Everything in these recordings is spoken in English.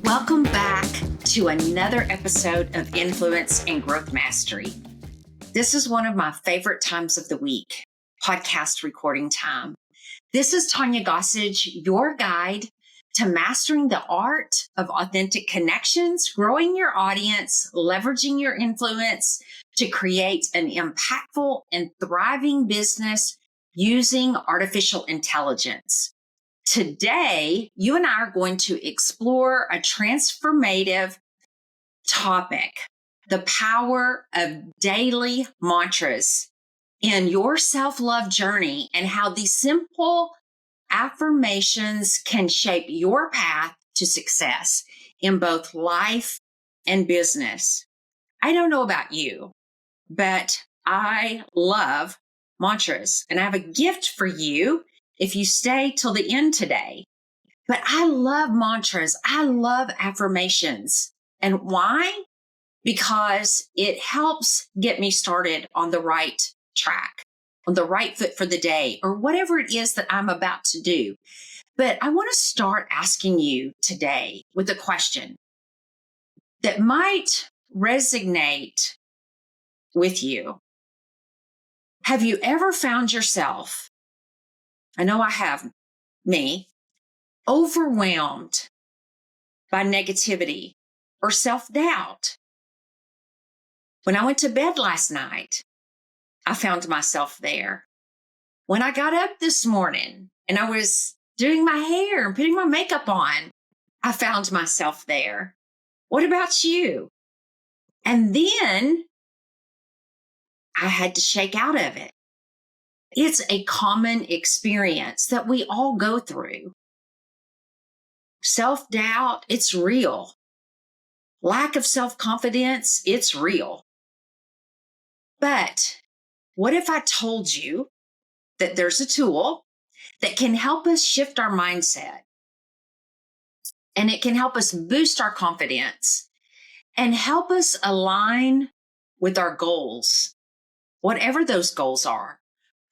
Welcome back to another episode of Influence and Growth Mastery. This is one of my favorite times of the week, podcast recording time. This is Tonya Gossage, your guide to mastering the art of authentic connections, growing your audience, leveraging your influence to create an impactful and thriving business using artificial intelligence. Today, you and I are going to explore a transformative topic, the power of daily mantras in your self-love journey and how these simple affirmations can shape your path to success in both life and business. I don't know about you, but I love mantras, and I have a gift for you if you stay till the end today. But I love mantras. I love affirmations. And why? Because it helps get me started on the right track, on the right foot for the day, or whatever it is that I'm about to do. But I want to start asking you today with a question that might resonate with you. Have you ever found yourself, I know I have, me, overwhelmed by negativity or self-doubt? When I went to bed last night, I found myself there. When I got up this morning and I was doing my hair and putting my makeup on, I found myself there. What about you? And then I had to shake out of it. It's a common experience that we all go through. Self-doubt, it's real. Lack of self-confidence, it's real. But what if I told you that there's a tool that can help us shift our mindset, and it can help us boost our confidence and help us align with our goals, whatever those goals are,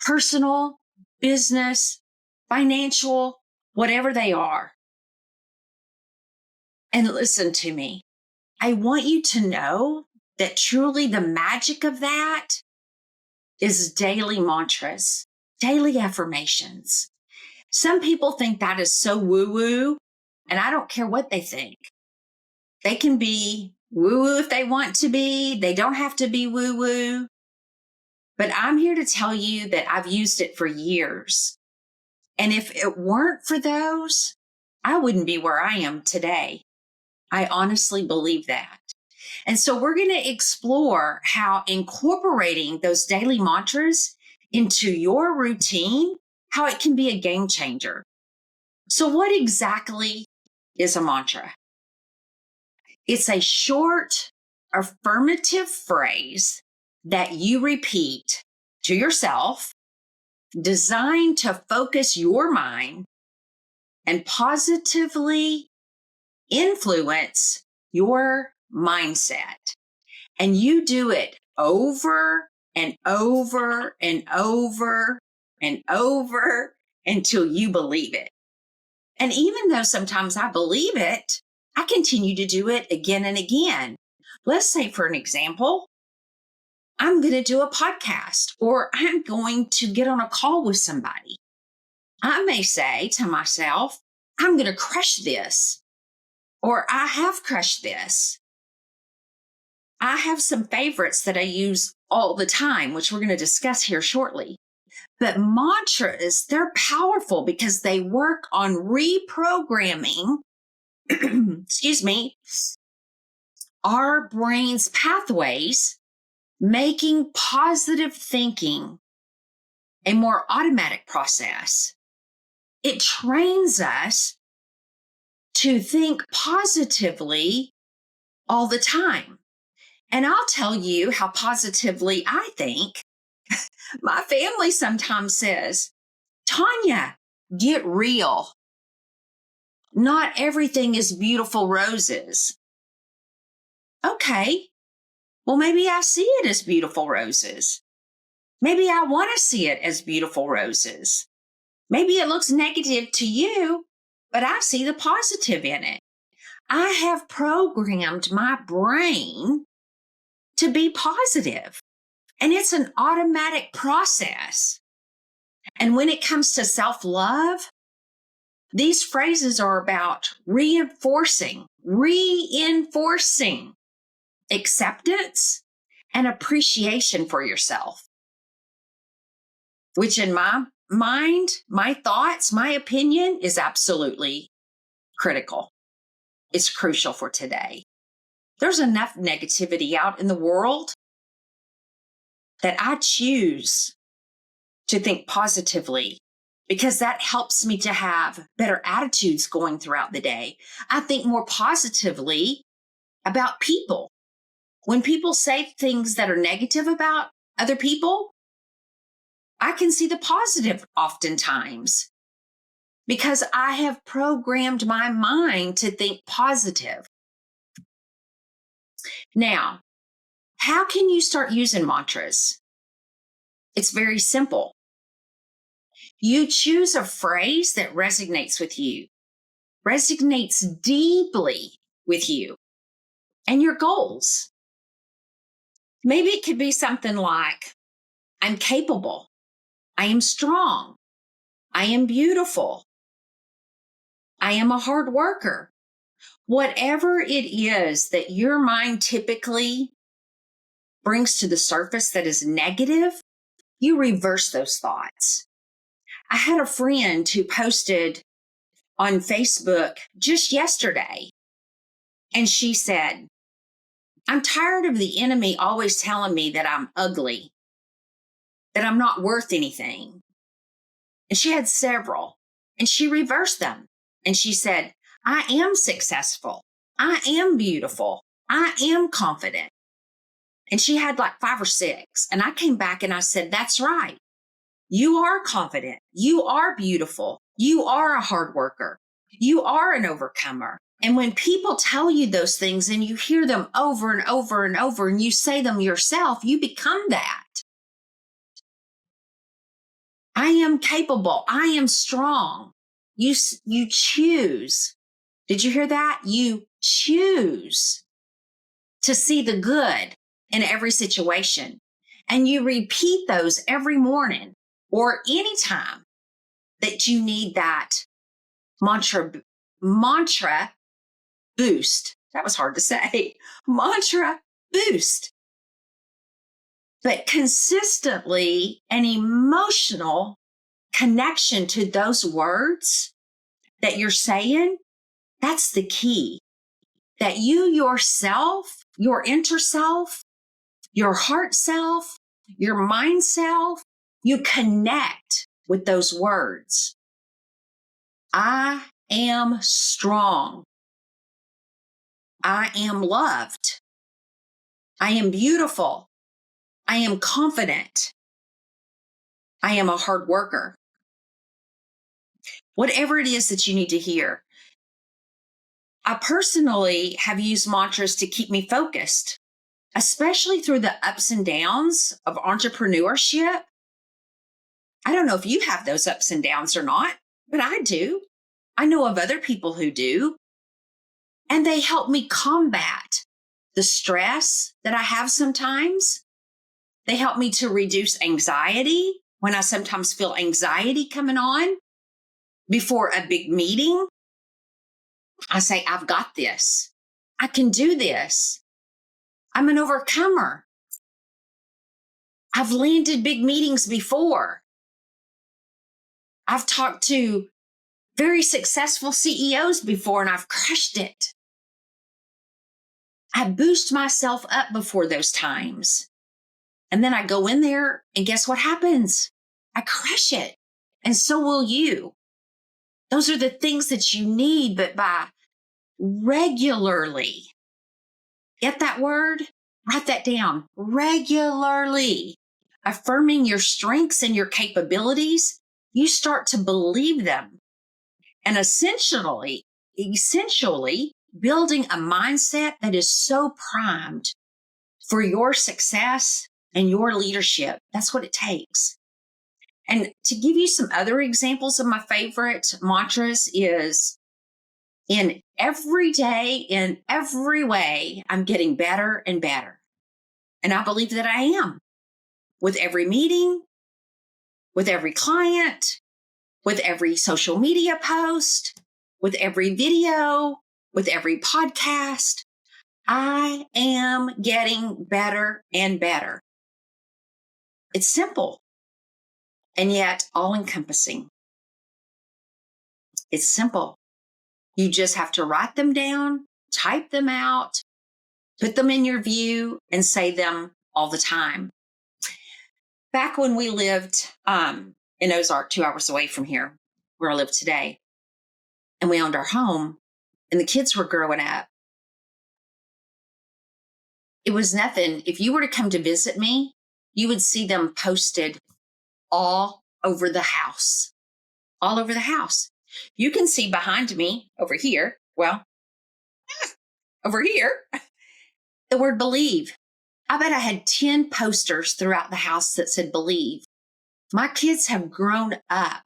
personal, business, financial, whatever they are. And listen to me. I want you to know that truly the magic of that is daily mantras, daily affirmations. Some people think that is so woo-woo, and I don't care what they think. They can be woo-woo if they want to be. They don't have to be woo-woo. But I'm here to tell you that I've used it for years. And if it weren't for those, I wouldn't be where I am today. I honestly believe that. And so we're going to explore how incorporating those daily mantras into your routine, how it can be a game changer. So what exactly is a mantra? It's a short affirmative phrase that you repeat to yourself, designed to focus your mind and positively influence your mindset. And you do it over and over and over and over until you believe it. And even though sometimes I believe it, I continue to do it again and again. Let's say, for an example, I'm going to do a podcast, or I'm going to get on a call with somebody. I may say to myself, I'm going to crush this, or I have crushed this. I have some favorites that I use all the time, which we're going to discuss here shortly. But mantras, they're powerful because they work on reprogramming, our brain's pathways, making positive thinking a more automatic process. It trains us to think positively all the time. And I'll tell you how positively I think. My family sometimes says, Tonya, get real. Not everything is beautiful roses. Okay. Well, maybe I see it as beautiful roses. Maybe I want to see it as beautiful roses. Maybe it looks negative to you, but I see the positive in it. I have programmed my brain to be positive, and it's an automatic process. And when it comes to self-love, these phrases are about reinforcing acceptance and appreciation for yourself, which in my mind, my thoughts, my opinion is absolutely critical. It's crucial for today. There's enough negativity out in the world that I choose to think positively, because that helps me to have better attitudes going throughout the day. I think more positively about people. When people say things that are negative about other people, I can see the positive oftentimes because I have programmed my mind to think positive. Now, how can you start using mantras? It's very simple. You choose a phrase that resonates with you, resonates deeply with you and your goals. Maybe it could be something like, I'm capable, I am strong, I am beautiful, I am a hard worker. Whatever it is that your mind typically brings to the surface that is negative, you reverse those thoughts. I had a friend who posted on Facebook just yesterday, and she said, I'm tired of the enemy always telling me that I'm ugly, that I'm not worth anything. And she had several, and she reversed them. And she said, I am successful. I am beautiful. I am confident. And she had like 5 or 6. And I came back and I said, that's right. You are confident. You are beautiful. You are a hard worker. You are an overcomer. And when people tell you those things and you hear them over and over and over and you say them yourself, you become that. I am capable. I am strong. You choose. Did you hear that? You choose to see the good in every situation. And you repeat those every morning or anytime that you need that mantra boost. That was hard to say. Mantra boost. But consistently an emotional connection to those words that you're saying, that's the key. That you yourself, your inner self, your heart self, your mind self, you connect with those words. I am strong. I am loved. I am beautiful. I am confident. I am a hard worker. Whatever it is that you need to hear. I personally have used mantras to keep me focused, especially through the ups and downs of entrepreneurship. I don't know if you have those ups and downs or not, but I do. I know of other people who do. And they help me combat the stress that I have sometimes. They help me to reduce anxiety when I sometimes feel anxiety coming on before a big meeting. I say, I've got this. I can do this. I'm an overcomer. I've landed big meetings before. I've talked to very successful CEOs before and I've crushed it. I boost myself up before those times. And then I go in there and guess what happens? I crush it. And so will you. Those are the things that you need, but by regularly, get that word? Write that down. Regularly affirming your strengths and your capabilities, you start to believe them. And essentially building a mindset that is so primed for your success and your leadership. That's what it takes. And to give you some other examples of my favorite mantras is In every day, in every way, I'm getting better and better. And I believe that I am. With every meeting, with every client, with every social media post, with every video, with every podcast, I am getting better and better. It's simple and yet all encompassing. It's simple. You just have to write them down, type them out, put them in your view, and say them all the time. Back when we lived in Ozark, 2 hours away from here, where I live today, and we owned our home, and the kids were growing up, it was nothing. If you were to come to visit me, you would see them posted all over the house, all over the house. You can see behind me over here, over here, the word believe. I bet I had 10 posters throughout the house that said believe. My kids have grown up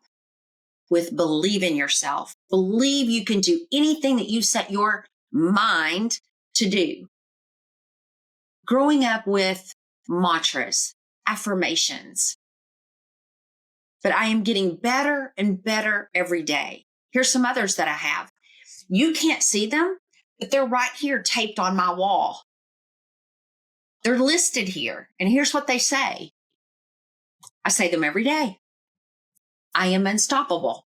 with believe in yourself. Believe you can do anything that you set your mind to do. Growing up with mantras, affirmations. But I am getting better and better every day. Here's some others that I have. You can't see them, but they're right here taped on my wall. They're listed here. And here's what they say. I say them every day. I am unstoppable.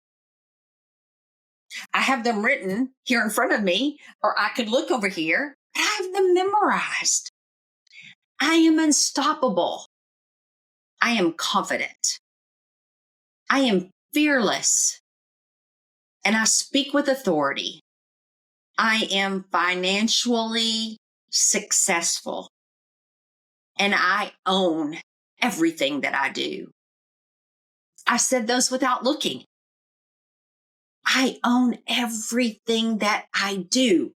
I have them written here in front of me, or I could look over here. I have them memorized. I am unstoppable. I am confident. I am fearless. And I speak with authority. I am financially successful. And I own everything that I do. I said those without looking. I own everything that I do.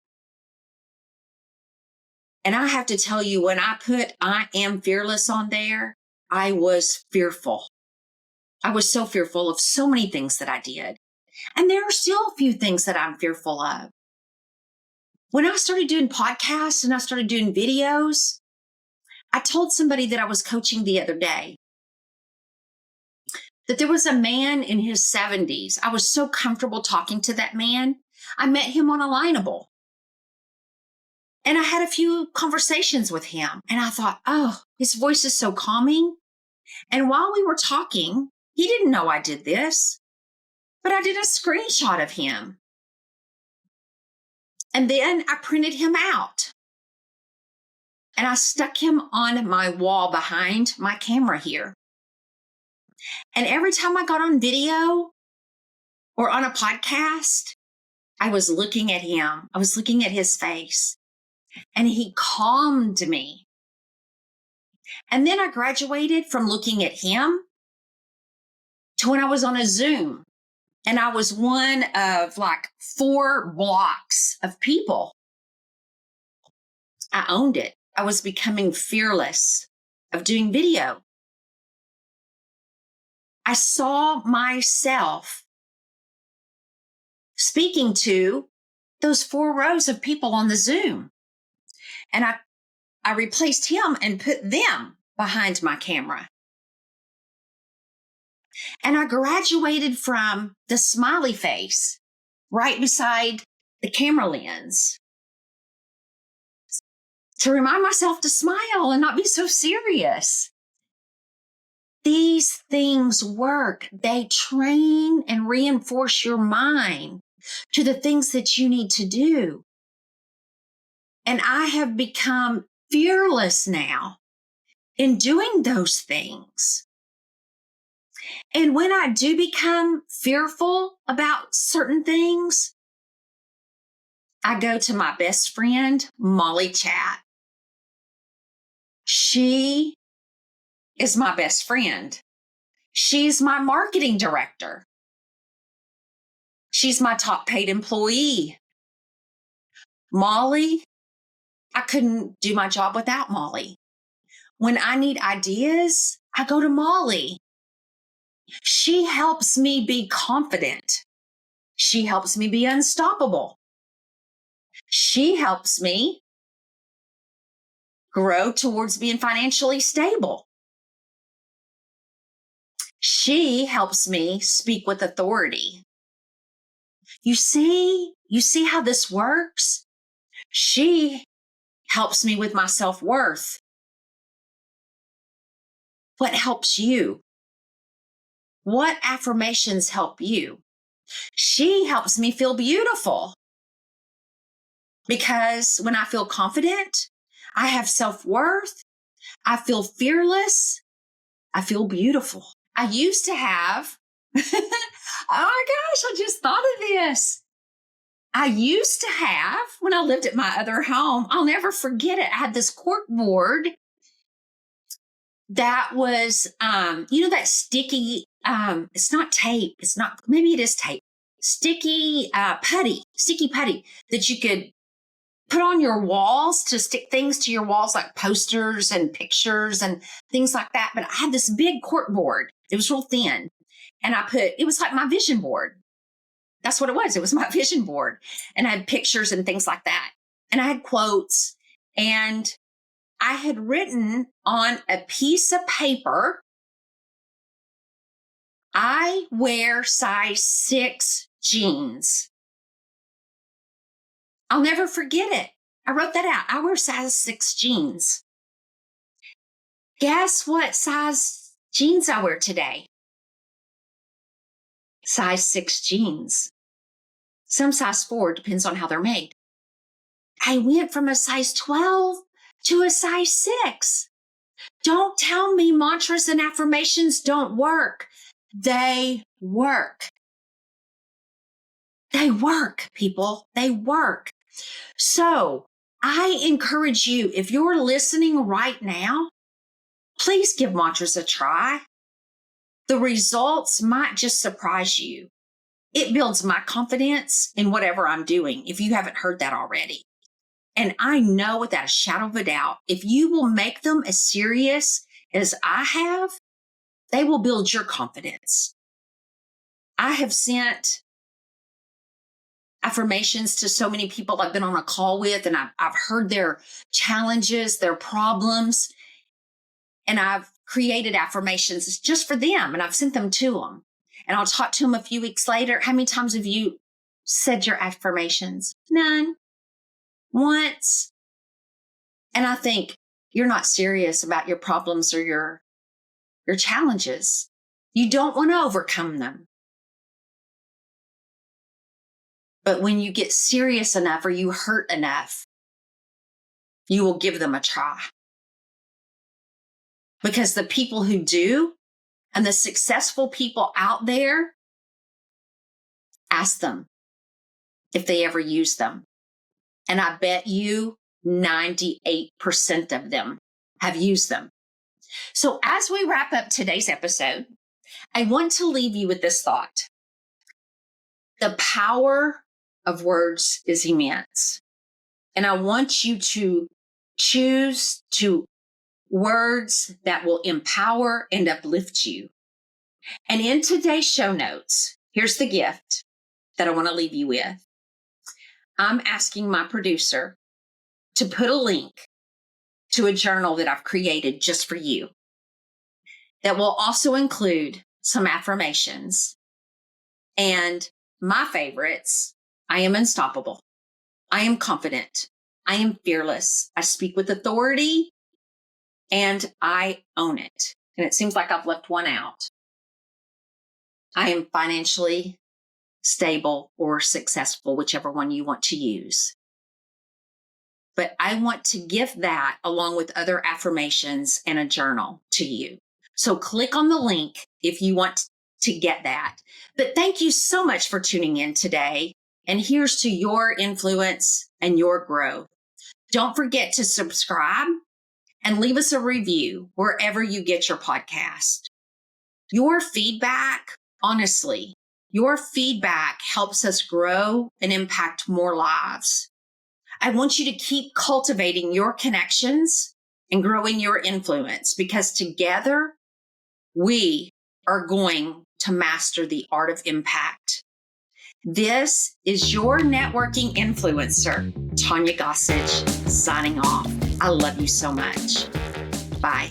And I have to tell you, when I put I am fearless on there, I was fearful. I was so fearful of so many things that I did. And there are still a few things that I'm fearful of. When I started doing podcasts and I started doing videos, I told somebody that I was coaching the other day that there was a man in his 70s. I was so comfortable talking to that man. I met him on Alignable. And I had a few conversations with him. And I thought, oh, his voice is so calming. And while we were talking, he didn't know I did this, but I did a screenshot of him. And then I printed him out. And I stuck him on my wall behind my camera here. And every time I got on video or on a podcast, I was looking at him. I was looking at his face. And he calmed me. And then I graduated from looking at him to when I was on a Zoom. And I was one of like 4 blocks of people. I owned it. I was becoming fearless of doing video. I saw myself speaking to those 4 rows of people on the Zoom. And I replaced him and put them behind my camera. And I graduated from the smiley face right beside the camera lens to remind myself to smile and not be so serious. These things work. They train and reinforce your mind to the things that you need to do. And I have become fearless now in doing those things. And when I do become fearful about certain things, I go to my best friend, Molly Chat. She is my best friend. She's my marketing director. She's my top paid employee. Molly, I couldn't do my job without Molly. When I need ideas, I go to Molly. She helps me be confident. She helps me be unstoppable. She helps me grow towards being financially stable. She helps me speak with authority. You see how this works? She helps me with my self-worth. What helps you? What affirmations help you? She helps me feel beautiful. Because when I feel confident, I have self-worth, I feel fearless, I feel beautiful. I used to have, oh my gosh, I just thought of this. I used to have, when I lived at my other home, I'll never forget it. I had this cork board that was, that sticky, it's not tape. It's not, maybe it is tape. Sticky putty that you could put on your walls to stick things to your walls, like posters and pictures and things like that. But I had this big cork board. It was real thin. And it was like my vision board. That's what it was. It was my vision board. And I had pictures and things like that. And I had quotes. And I had written on a piece of paper, I wear size 6 jeans. I'll never forget it. I wrote that out. I wear size 6 jeans. Guess what size jeans I wear today? Size 6 jeans. Some size 4, depends on how they're made. I went from a size 12 to a size 6. Don't tell me mantras and affirmations don't work. They work. They work, people. They work. So I encourage you, if you're listening right now, please give mantras a try. The results might just surprise you. It builds my confidence in whatever I'm doing, if you haven't heard that already. And I know without a shadow of a doubt, if you will make them as serious as I have, they will build your confidence. I have sent affirmations to so many people I've been on a call with, and I've heard their challenges, their problems, and I've created affirmations just for them, and I've sent them to them. And I'll talk to them a few weeks later. How many times have you said your affirmations? None. Once. And I think you're not serious about your problems or your challenges. You don't want to overcome them. But when you get serious enough or you hurt enough, you will give them a try. Because the people who do, and the successful people out there, ask them if they ever use them. And I bet you 98% of them have used them. So as we wrap up today's episode, I want to leave you with this thought. The power of words is immense. And I want you to choose words that will empower and uplift you. And in today's show notes, here's the gift that I want to leave you with. I'm asking my producer to put a link to a journal that I've created just for you that will also include some affirmations and my favorites. I am unstoppable. I am confident. I am fearless. I speak with authority and I own it. And it seems like I've left one out. I am financially stable or successful, whichever one you want to use. But I want to gift that along with other affirmations and a journal to you. So click on the link if you want to get that. But thank you so much for tuning in today. And here's to your influence and your growth. Don't forget to subscribe and leave us a review wherever you get your podcast. Your feedback, honestly, your feedback helps us grow and impact more lives. I want you to keep cultivating your connections and growing your influence, because together we are going to master the art of impact. This is your networking influencer, Tonya Gossage, signing off. I love you so much. Bye.